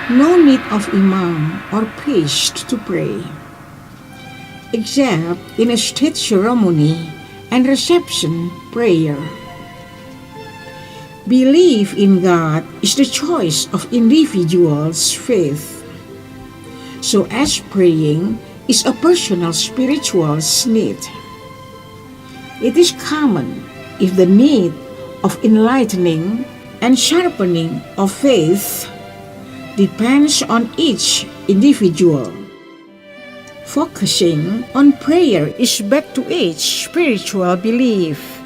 No need of imam or priest to pray, except in a state ceremony and reception prayer. Belief in God is the choice of individuals' faith, so as praying is a personal spiritual need. It is common if the need of enlightening and sharpening of faith depends on each individual. Focusing on prayer is back to each spiritual belief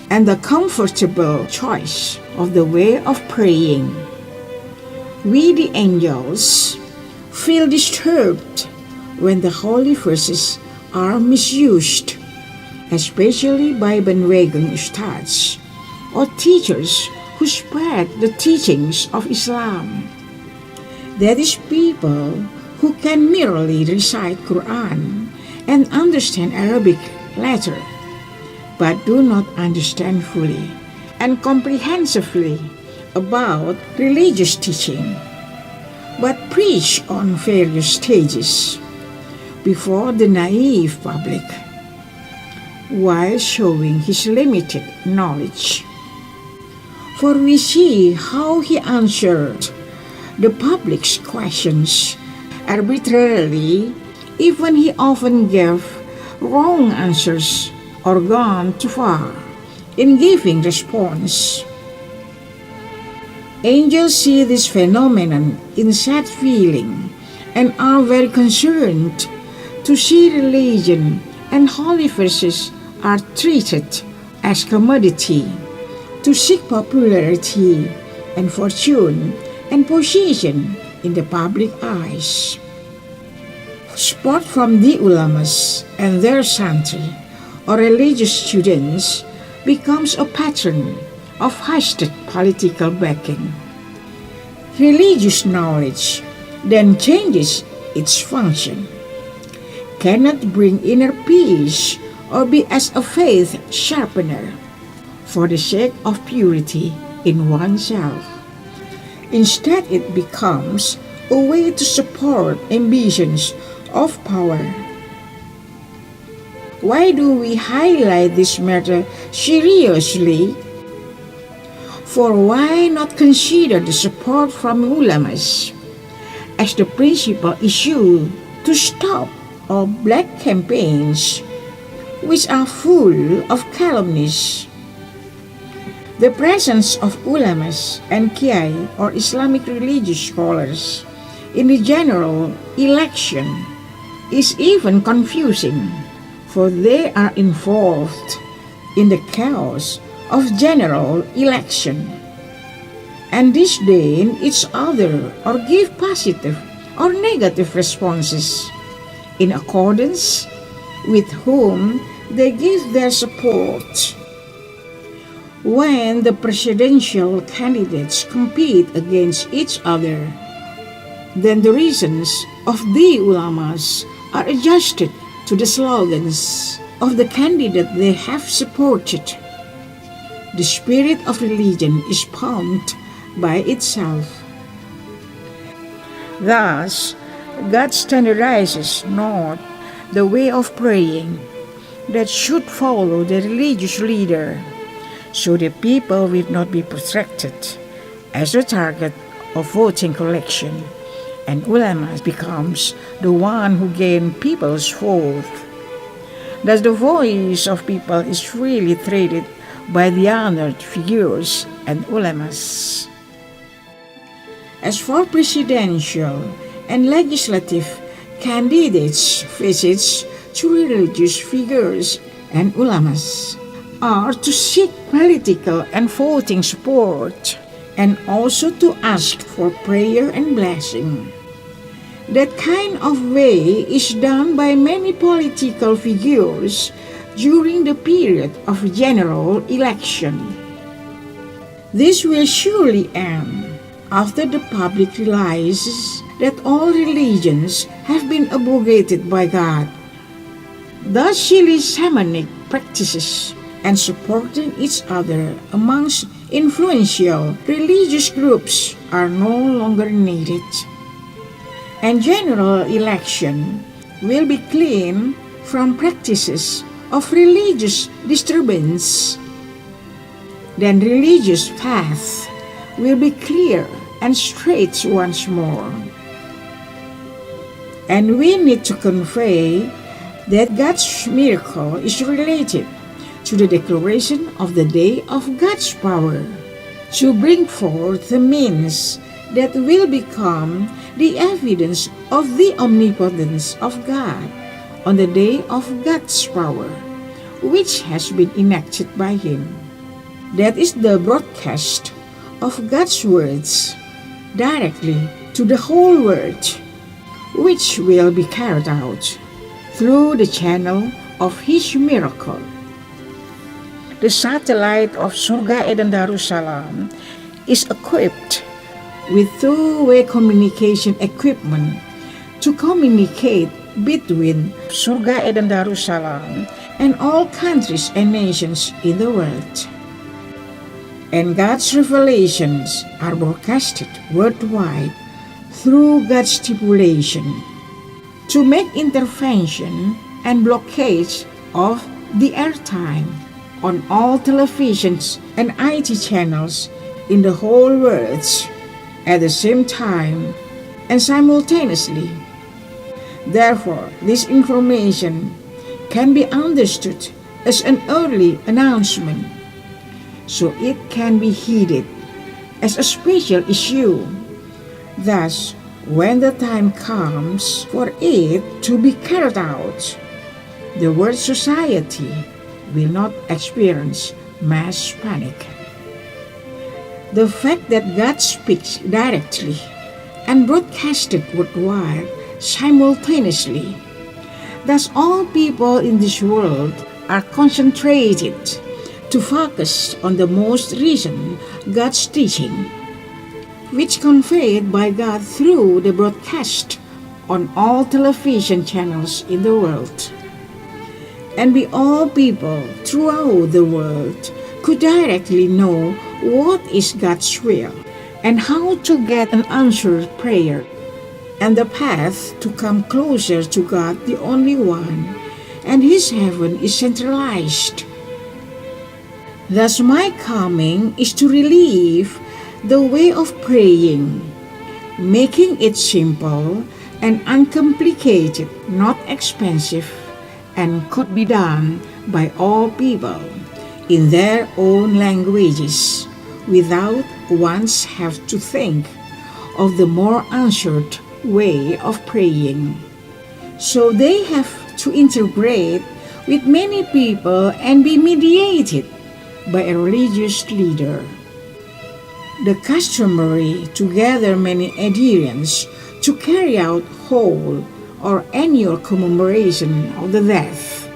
and the comfortable choice of the way of praying. We, the angels, feel disturbed when the holy verses are misused, especially by bandwagon ustads or teachers who spread the teachings of Islam. That is, people who can merely recite Quran and understand Arabic letter, but do not understand fully and comprehensively about religious teaching, but preach on various stages before the naive public, while showing his limited knowledge. For we see how he answered the public's questions arbitrarily, even he often gave wrong answers or gone too far in giving response. Angels see this phenomenon in sad feeling and are very concerned to see religion and holy verses are treated as commodity to seek popularity and fortune and position in the public eyes. Sport from the ulamas and their santri or religious students becomes a pattern of hasted political backing. Religious knowledge then changes its function, cannot bring inner peace or be as a faith sharpener for the sake of purity in oneself. Instead, it becomes a way to support ambitions of power. Why do we highlight this matter seriously? For why not consider the support from ulamas as the principal issue to stop all black campaigns which are full of calumnies? The presence of ulamas and kiai or Islamic religious scholars in the general election is even confusing, for they are involved in the chaos of general election and disdain each other or give positive or negative responses in accordance with whom they give their support. When the presidential candidates compete against each other, then the reasons of the ulamas are adjusted to the slogans of the candidate they have supported. The spirit of religion is pumped by itself. Thus, God standardizes not the way of praying that should follow the religious leader, so the people will not be protracted as a target of voting collection, and ulama becomes the one who gains people's vote. Thus the voice of people is really traded by the honored figures and ulamas. As for presidential and legislative candidates' visits to religious figures and ulamas are to seek political and voting support, and also to ask for prayer and blessing. That kind of way is done by many political figures during the period of general election. This will surely end after the public realizes that all religions have been abrogated by God. Thus silly shamanic practices and supporting each other amongst influential religious groups are no longer needed. and general election will be clean from practices of religious disturbance. Then religious path will be clear and straight once more. And we need to convey that God's miracle is related to the declaration of the day of God's power, to bring forth the means that will become the evidence of the omnipotence of God on the day of God's power, which has been enacted by Him. That is the broadcast of God's words directly to the whole world, which will be carried out through the channel of His miracle. The satellite of Surga Eden Darussalam is equipped with two-way communication equipment to communicate between Surga Eden Darussalam and all countries and nations in the world. And God's revelations are broadcasted worldwide through God's stipulation to make intervention and blockage of the airtime on all televisions and IT channels in the whole world at the same time and simultaneously. Therefore, this information can be understood as an early announcement, so it can be heeded as a special issue. Thus, when the time comes for it to be carried out, the world society will not experience mass panic. The fact that God speaks directly and broadcasted worldwide simultaneously, thus all people in this world are concentrated to focus on the most recent God's teaching, which conveyed by God through the broadcast on all television channels in the world. And we all people throughout the world could directly know what is God's will and how to get an answered prayer and the path to come closer to God, the only one, and His heaven is centralized. Thus my coming is to relieve the way of praying, making it simple and uncomplicated, not expensive, and could be done by all people in their own languages without once have to think of the more answered way of praying. So they have to integrate with many people and be mediated by a religious leader. The customary to gather many adherents to carry out whole or annual commemoration of the death,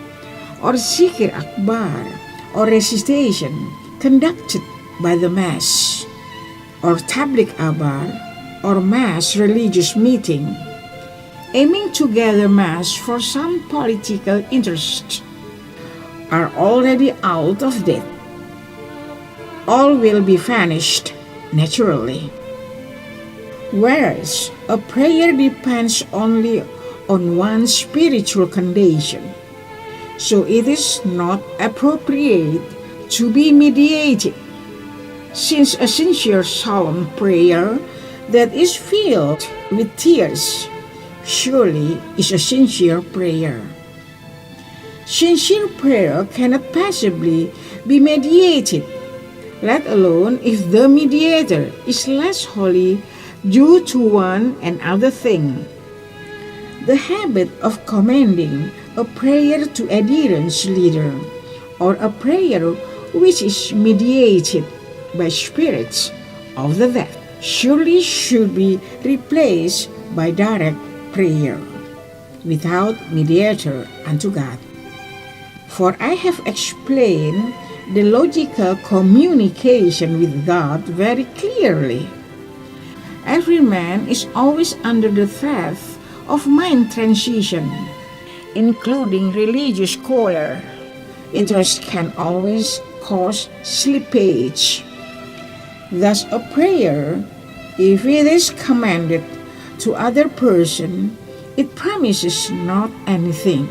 or Zikir Akbar, or recitation conducted by the Mass, or Tablik Akbar, or Mass religious meeting, aiming to gather Mass for some political interest, are already out of date. All will be vanished naturally. Whereas a prayer depends only on one's spiritual condition, so it is not appropriate to be mediated, since a sincere solemn prayer that is filled with tears surely is a sincere prayer. Sincere prayer cannot possibly be mediated, let alone if the mediator is less holy due to one and other thing. The habit of commending a prayer to adherence leader, or a prayer which is mediated by spirits of the dead, surely should be replaced by direct prayer, without mediator unto God. For I have explained the logical communication with God very clearly. Every man is always under the threat of mind transition, including religious choler. Interest can always cause slippage. Thus a prayer, if it is commanded To other person, it promises not anything.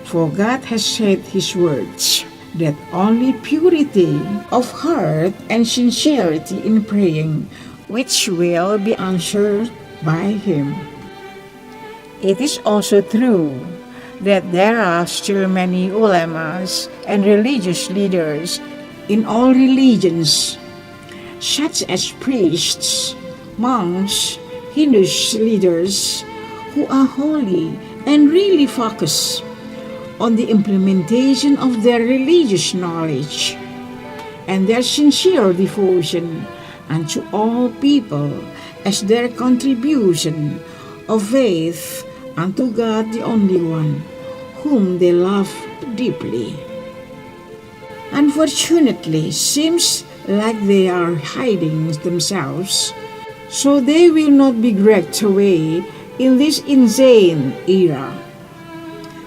For God has said His words, that only purity of heart and sincerity in praying, which will be answered by Him. It is also true that there are still many ulamas and religious leaders in all religions, such as priests, monks, Hindu leaders, who are holy and really focus on the implementation of their religious knowledge and their sincere devotion unto all people as their contribution of faith unto God the only one, whom they love deeply. Unfortunately, seems like they are hiding themselves, so they will not be dragged away in this insane era.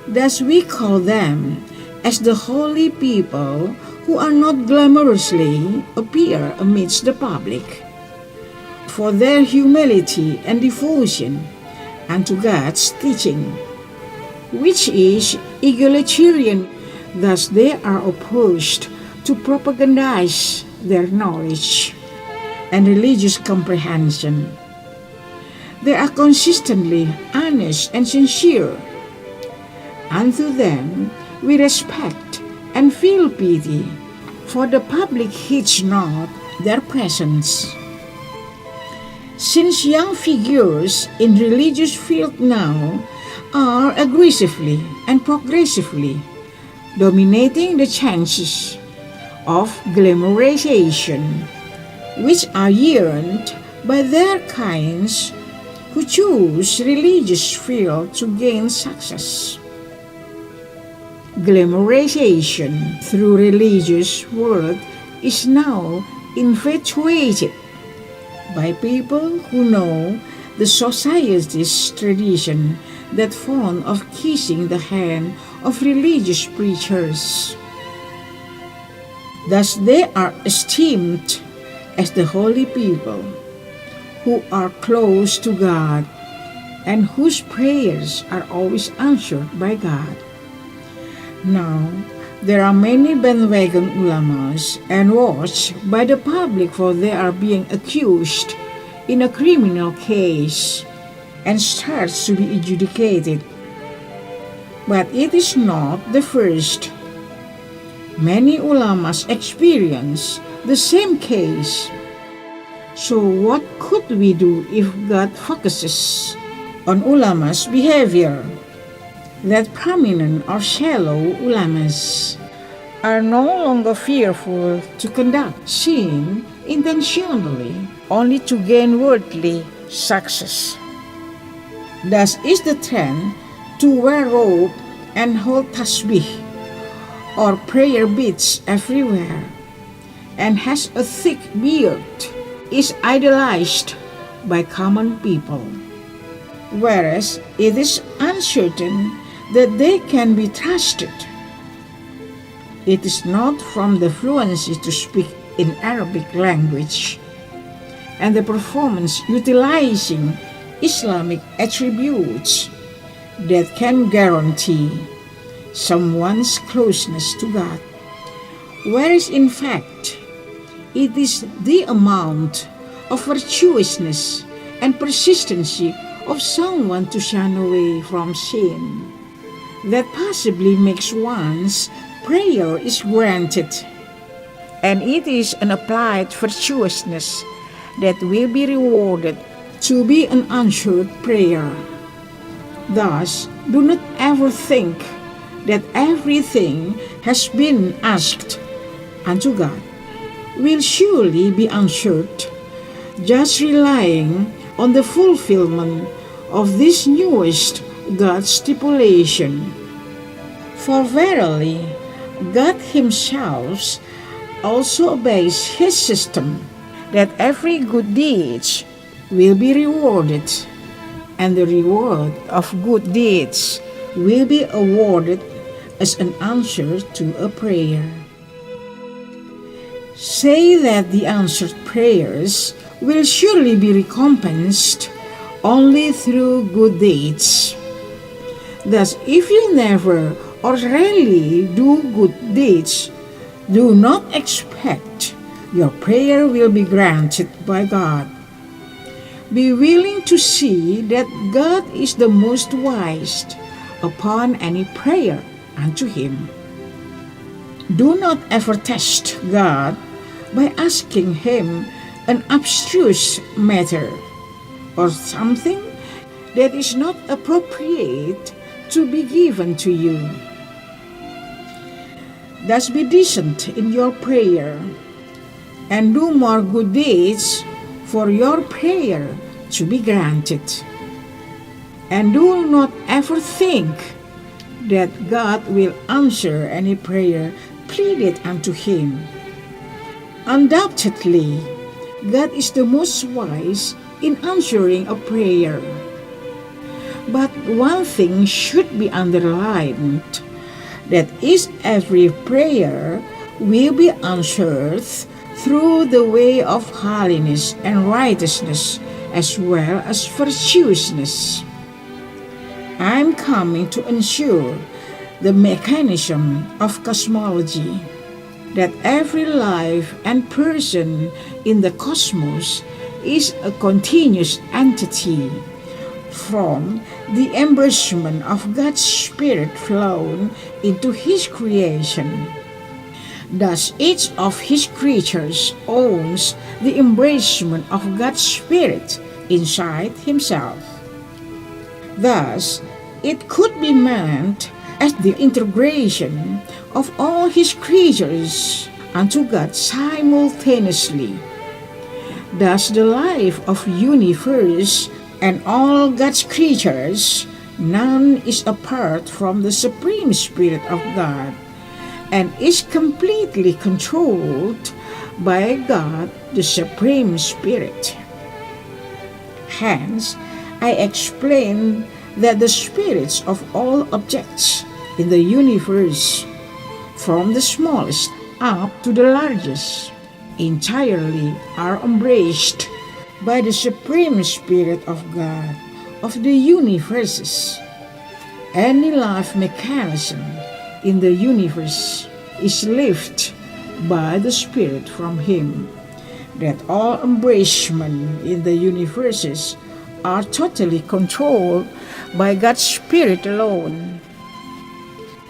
Thus we call them as the holy people who are not glamorously appear amidst the public, for their humility and devotion unto God's teaching, which is egalitarian. Thus they are opposed to propagandize their knowledge and religious comprehension. They are consistently honest and sincere. Unto them we respect and feel pity, for the public heeds not their presence. Since young figures in religious field now are aggressively and progressively dominating the chances of glamorization, which are yearned by their kinds who choose religious field to gain success. Glamorization through religious world is now infatuated by people who know the society's tradition that fond of kissing the hand of religious preachers. Thus they are esteemed as the holy people who are close to God and whose prayers are always answered by God. Now, there are many bandwagon ulamas and watched by the public, for they are being accused in a criminal case and starts to be adjudicated. But it is not the first. Many ulamas experience the same case. So what could we do if God focuses on ulamas' behavior? That prominent or shallow ulamas are no longer fearful to conduct sin intentionally, only to gain worldly success. Thus is the trend to wear robe and hold tasbih or prayer beads everywhere, and has a thick beard, is idolized by common people, whereas it is uncertain that they can be trusted. It is not from the fluency to speak in Arabic language and the performance utilizing Islamic attributes that can guarantee someone's closeness to God, whereas in fact it is the amount of virtuousness and persistency of someone to shun away from sin that possibly makes one's prayer is granted. And it is an applied virtuousness that will be rewarded to be an answered prayer. Thus, do not ever think that everything has been asked unto God will surely be answered, just relying on the fulfillment of this newest God's stipulation. For verily, God Himself also obeys His system, that every good deed will be rewarded, and the reward of good deeds will be awarded as an answer to a prayer. Say that the answered prayers will surely be recompensed only through good deeds. Thus, if you never or rarely do good deeds, do not expect your prayer will be granted by God. Be willing to see that God is the most wise upon any prayer unto Him. Do not ever test God by asking Him an abstruse matter or something that is not appropriate to be given to you. Thus be decent in your prayer and do more good deeds for your prayer to be granted. And do not ever think that God will answer any prayer pleaded unto Him. Undoubtedly, God is the most wise in answering a prayer. But one thing should be underlined, that is, every prayer will be answered through the way of holiness and righteousness as well as virtuousness. I'm coming to ensure the mechanism of cosmology, that every life and person in the cosmos is a continuous entity from the embodiment of God's Spirit flown into His creation. Thus, each of His creatures owns the embodiment of God's Spirit inside himself. Thus, it could be meant as the integration of all His creatures unto God simultaneously. Thus, the life of universe and all God's creatures, none is apart from the Supreme Spirit of God, and is completely controlled by God, the Supreme Spirit. Hence, I explain that the spirits of all objects in the universe, from the smallest up to the largest, entirely are embraced by the Supreme Spirit of God of the universes. Any life mechanism in the universe is lifted by the Spirit from Him, that all embracement in the universes are totally controlled by God's Spirit alone.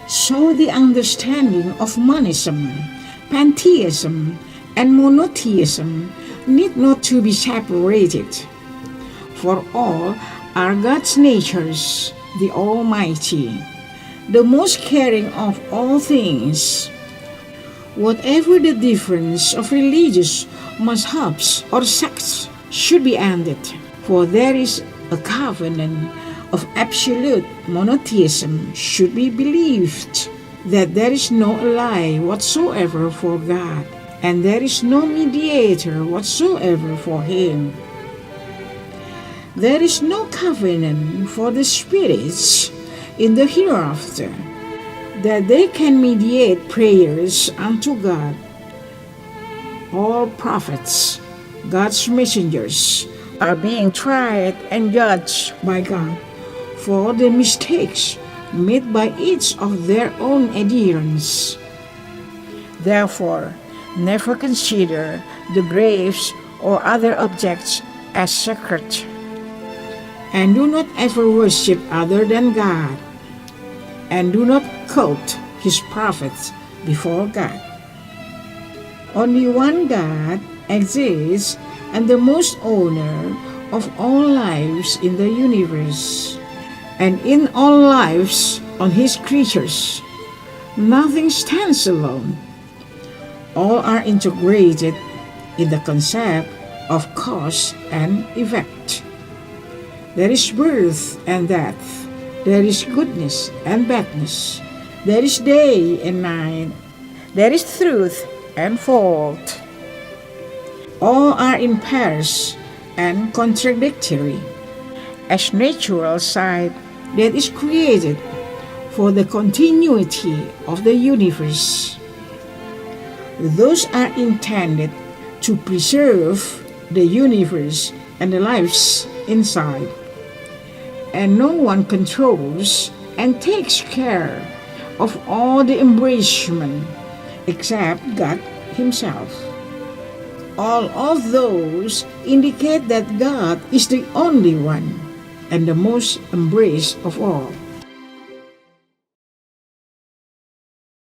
So the understanding of monism, pantheism, and monotheism need not to be separated, for all are God's natures, the Almighty, the most caring of all things. Whatever the difference of religious mazhabs or sects should be ended, for there is a covenant of absolute monotheism should be believed, that there is no ally whatsoever for God, and there is no mediator whatsoever for Him. There is no covenant for the spirits in the hereafter, that they can mediate prayers unto God. All prophets, God's messengers, are being tried and judged by God for the mistakes made by each of their own adherents. Therefore, never consider the graves or other objects as sacred, and do not ever worship other than God, and do not quote His prophets before God. Only one God exists, and the most owner of all lives in the universe, and in all lives on His creatures. Nothing stands alone. All are integrated in the concept of cause and effect. There is birth and death. There is goodness and badness. There is day and night. There is truth and fault. All are in pairs and contradictory, as natural side that is created for the continuity of the universe. Those are intended to preserve the universe and the lives inside, and no one controls and takes care of all the embracement except God Himself. All of those indicate that God is the only one and the most embraced of all.